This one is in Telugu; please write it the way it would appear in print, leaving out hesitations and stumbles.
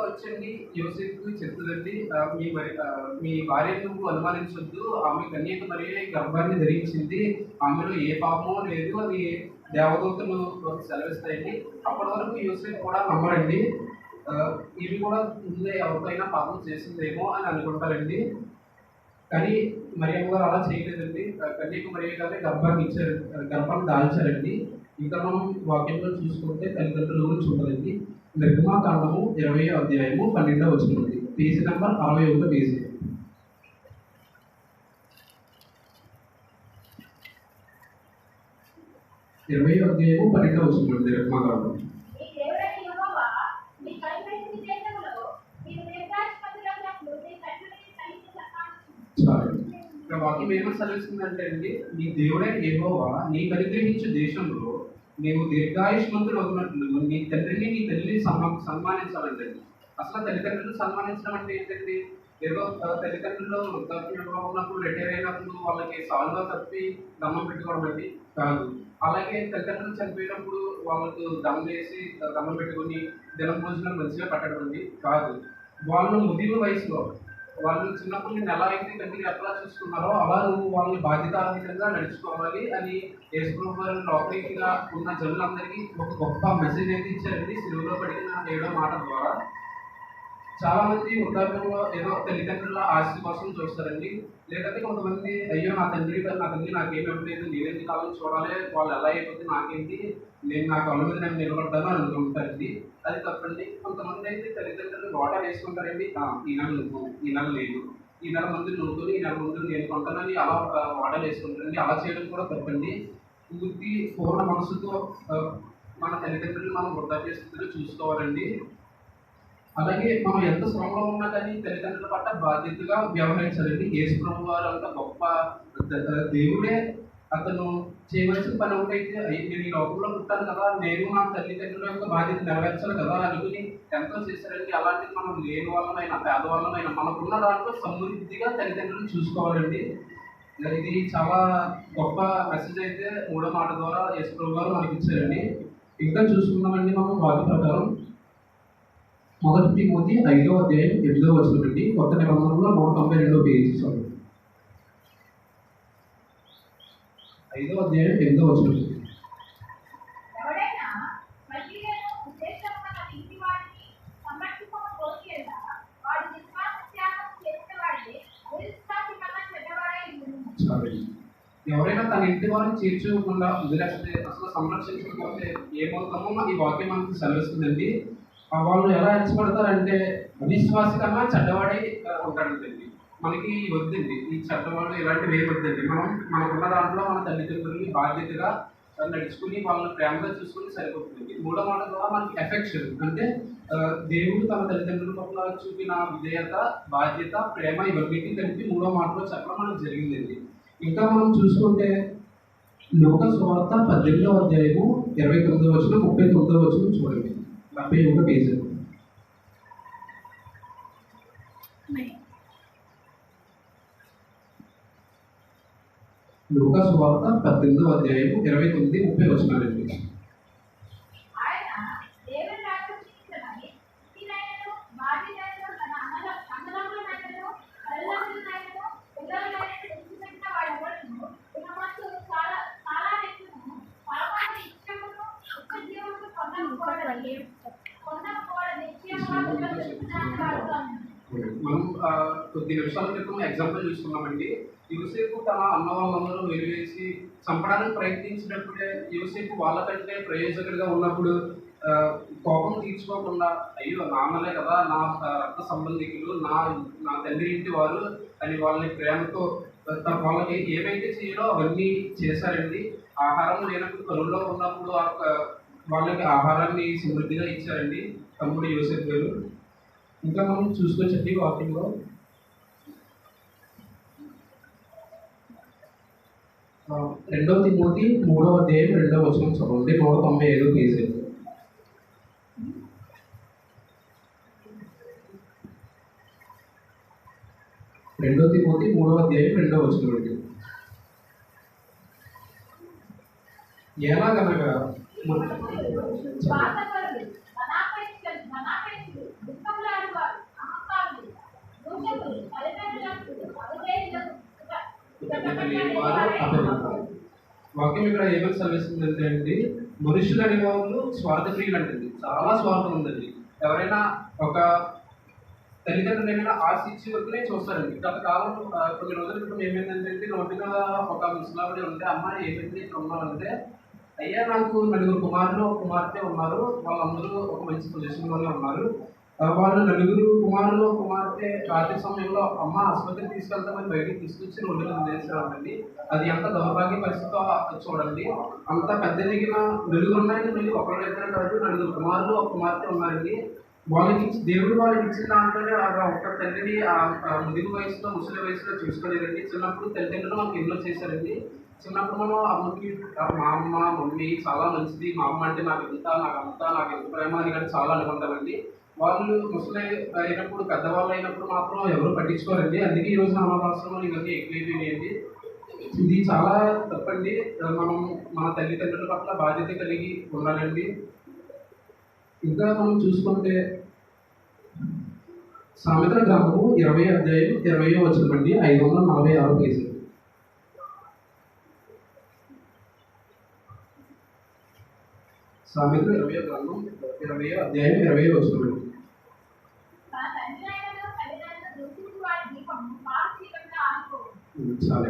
వచ్చండి యోసేపుకి చెప్తుందండి, మీ భార్యను నువ్వు అనుమానించొద్దు, ఆమె కన్యక మరియ గర్భాన్ని ధరించింది, ఆమెలో ఏ పాపమో లేదు అని దేవదూతలు సెలవిస్తాయండి. అప్పటి వరకు యోసేపు కూడా నమ్మరండి. ఇవి కూడా ముందే ఎవరికైనా పాపం చేసిందేమో అని అనుకుంటారండి. కానీ మరియమ్మ గారు అలా చేయలేదండి. కన్యక మరియ గారే గర్భాన్ని ఇచ్చారు, గర్భాన్ని దాల్చారండి. ఇంకా మనం వాక్యంలో చూసుకుంటే తల్లిదండ్రుల గురించి ఉంటుందండి. నిర్గమాకాండము 20వ అధ్యాయము 12వ వచనం, పేజీ నెంబర్ 61 పేజీ. 20వ అధ్యాయము 12వ వచనం నిర్గమాకాండం. వాక్యం ఏమని సెలవిస్తుందంటే అండి, నీ దేవుడైన యెహోవా నీకు అనుగ్రహించే దేశంలో నీవు దీర్ఘాయుష్మంతుడు అవుతున్నట్లు నీ తండ్రిని నీ తల్లిని సన్మానించాలండి. అసలు తల్లిదండ్రులు సన్మానించడం అంటే ఏంటండి? ఏదో తల్లిదండ్రులు వృద్ధాప్యంలో ఉన్నప్పుడు రిటైర్ అయినప్పుడు వాళ్ళకి సాల్వా తప్పి దండం పెట్టుకోవడం అండి కాదు. అలాగే తల్లిదండ్రులు చనిపోయినప్పుడు వాళ్ళకు దండం వేసి దండం పెట్టుకొని దినం భోజనం మంచిగా పెట్టడం అండి కాదు. వాళ్ళు ముదిమ వయసులో వాళ్ళు చిన్నప్పుడు నేను ఎలా అయితే తండ్రిని ఎట్లా చూసుకున్నారో అలా నువ్వు వాళ్ళని బాధ్యతారహితంగా నడుచుకోవాలి అని యేసుప్రభు వారు లోపలిగా ఉన్న జనులందరికీ ఒక గొప్ప మెసేజ్ అయితే ఇచ్చారండి సిలువలో పడిన 7వ మాట ద్వారా. చాలా మంది వృద్ధాప్యంలో ఏదో తల్లిదండ్రుల ఆస్తి కోసం చూస్తారండి. లేదంటే కొంతమంది అయ్యో నా తండ్రి నాకేమి ఇవ్వలేదు, నేనెందుకు కాలం చూడాలి, వాళ్ళు ఎలా అయిపోతే నాకేంటి, నేను నా కాళ్ళ మీద నేను నిలబడ్డాను అని అనుకుంటారండి. అది తప్పండి. కొంతమంది అయితే తల్లిదండ్రులు వాటా వేసుకుంటారండి. ఈ నెల నువ్వు, ఈ నెల నేను, ఈ నెల ముందు నువ్వు, ఈ నెల ముందు నేను కొంటానని అలా వాటాలు వేసుకుంటారండి. అలా చేయడం కూడా తప్పండి. పూర్ణ మనసుతో మన తల్లిదండ్రులు మనం వృద్ధాప్య స్థితిలో చూసుకోవాలండి. అలాగే మనం ఎంత శ్రమలో ఉన్నా కానీ తల్లిదండ్రుల పట్ల బాధ్యతగా వ్యవహరించాలండి. యేసుప్రభు వారు అంత గొప్ప దేవుడే. అతను చేయవలసిన పని ఒకటైతే నేను ఈ లోకంలో పుట్టాను కదా, నేను నా తల్లిదండ్రుల యొక్క బాధ్యత నెరవేర్చాలి కదా అనుకుని ఎంతో చేశారండి. అలాంటిది మనం లేని వాళ్ళమైనా పేదవాళ్ళమైనా మనకున్న దాంట్లో సమృద్ధిగా తల్లిదండ్రులను చూసుకోవాలండి. ఇది చాలా గొప్ప మెసేజ్ అయితే 3వ మాట ద్వారా యేసుప్రభు వారు మనకి ఇచ్చారండి. ఇంకా చూసుకున్నామండి మనం వాక్య ప్రకారం 1 తిమోతి 5వ అధ్యాయం 8వ వచనం అండి. కొత్త నిబంధనలో 192వ పేజీ. 5వ అధ్యాయం 8వ వచనం. ఎవరైనా తన ఇంటి వారిని చేర్చుకోకుండా వదిలేస్తే, అసలు సంరక్షించకపోతే ఏమవుతామో ఈ వాక్యం మనకు సెలవిస్తుందండి. వాళ్ళు ఎలా హెచ్చబడతారంటే అవిశ్వాసి కన్నా చెడ్డవాడే ఉంటాడండి. మనకి వద్దండి ఈ చెడ్డవాడు, ఇలాంటివి ఏమి వద్దండి. మనకున్న దాంట్లో మన తల్లిదండ్రులని బాధ్యతగా నడుచుకుని వాళ్ళని ప్రేమగా చూసుకుని సరిపోతుందండి. 3వ మాట ద్వారా మనకి ఎఫెక్షన్ అంటే దేవుడు తన తల్లిదండ్రుల పట్ల చూపిన విధేయత, బాధ్యత, ప్రేమ ఇవన్నిటిని కలిపి 3వ మాటలో చెప్పడం మనకు జరిగిందండి. ఇంకా మనం చూసుకుంటే లూకా సువార్త 18వ అధ్యాయము 29వ వచనం 39వ వచనం చూడండి. 71 పేజీ. లూకా సువార్త 18వ అధ్యాయము 29, 30 వచనాలండి. మనం కొద్ది నిమిషాల క్రితం ఎగ్జాంపుల్ చూసుకున్నామండి. యోసేపు తన అన్న వాళ్ళందరూ వెలివేసి చంపడానికి ప్రయత్నించినప్పుడే యోసేపు వాళ్ళకంటే ప్రయోజకుడిగా ఉన్నప్పుడు కోపం తీర్చుకోకుండా అయ్యో నాన్నలే కదా, నా రక్త సంబంధికులు, నా తండ్రి ఇంటి వారు అని వాళ్ళని ప్రేమతో వాళ్ళకి ఏమైతే చేయాలో అవన్నీ చేశారండి. ఆహారం లేనప్పుడు కరువులో ఉన్నప్పుడు వాళ్ళకి ఆహారాన్ని సమృద్ధిగా ఇచ్చారండి తమ్ముడు యోసేపు గారు. ఇంకా మనం చూసుకోవచ్చండి వాక్యంలో 2 తిమోతి 3వ అధ్యాయం 2వ వచనం చదవండి. 195 పేజీ. 2 తిమోతి 3వ అధ్యాయం 2వ వచనం అండి. ఎలాగనగా వాక్యం ఇక్కడ ఏమని సెలవిస్తుందంటే అండి, మనుషులు అనే వాళ్ళు స్వార్థప్రియులు అంటండి. చాలా స్వార్థం ఉందండి. ఎవరైనా ఒక తల్లిదండ్రులు ఏమైనా ఆశించి వరకునే చూస్తారండి. గత కాలం కొన్ని రోజుల క్రితం ఏమైందంటే అండి, రోడ్డు మీద ఒక ముసలావిడ ఉంటే, అమ్మాయి ఏమైంది ఇక్కడ ఉన్నామంటే, అయ్యా నాకు నలుగురు కుమారులు ఒక కుమార్తె ఉన్నారు. వాళ్ళందరూ ఒక మంచి పొజిషన్లోనే ఉన్నారు. వాళ్ళు నలుగురు కుమారులు ఒక కుమార్తె రాత్రి సమయంలో అమ్మ ఆసుపత్రికి తీసుకెళ్తామని బయటికి తీసుకొచ్చి రోడ్డు మీద వదిలేసేవాళ్ళండి. అది ఎంత దౌర్భాగ్య పరిస్థితో చూడండి. అంత పెద్ద దిగిన నలుగురు ఉన్నాయండి, మళ్ళీ ఒకళ్ళు ఇద్దరు కాదు, నలుగురు కుమారులు ఒక కుమార్తె ఉన్నారండి. వాళ్ళకి దేవుడు వాళ్ళకి ఇచ్చిన దాంట్లోనే ఒక్క తండ్రిని ముదిగు వయసులో ముసలి వయసులో చూసుకోలేదండి. చిన్నప్పుడు తల్లిదండ్రులు మనకు ఎన్నో చేశారండి. చిన్నప్పుడు మనం అమ్మకి మా అమ్మ మమ్మీ చాలా మంచిది, మా అమ్మ అంటే నాకు ఇంత నాకు అంతా నాకు ఎంత ప్రేమ అని కానీ చాలా అనుకుంటామండి. వాళ్ళు ముసలి అయినప్పుడు పెద్దవాళ్ళు అయినప్పుడు మాత్రం ఎవరు పట్టించుకోరండి. అందుకే ఈరోజు అనాథాశ్రమాలు ఇవన్నీ ఎక్కువైపోయినాయండి. ఇది చాలా తప్పండి. మనం మన తల్లిదండ్రుల పట్ల బాధ్యత కలిగి ఉండాలండి. ఇంకా మనం చూసుకుంటే సామెతల గ్రంథము 20 అధ్యాయం 20 వచనమండి, 546 పేజీ. సామెతలు 20 గ్రంథం 20 అధ్యాయం 20 వచనమండి. చాలా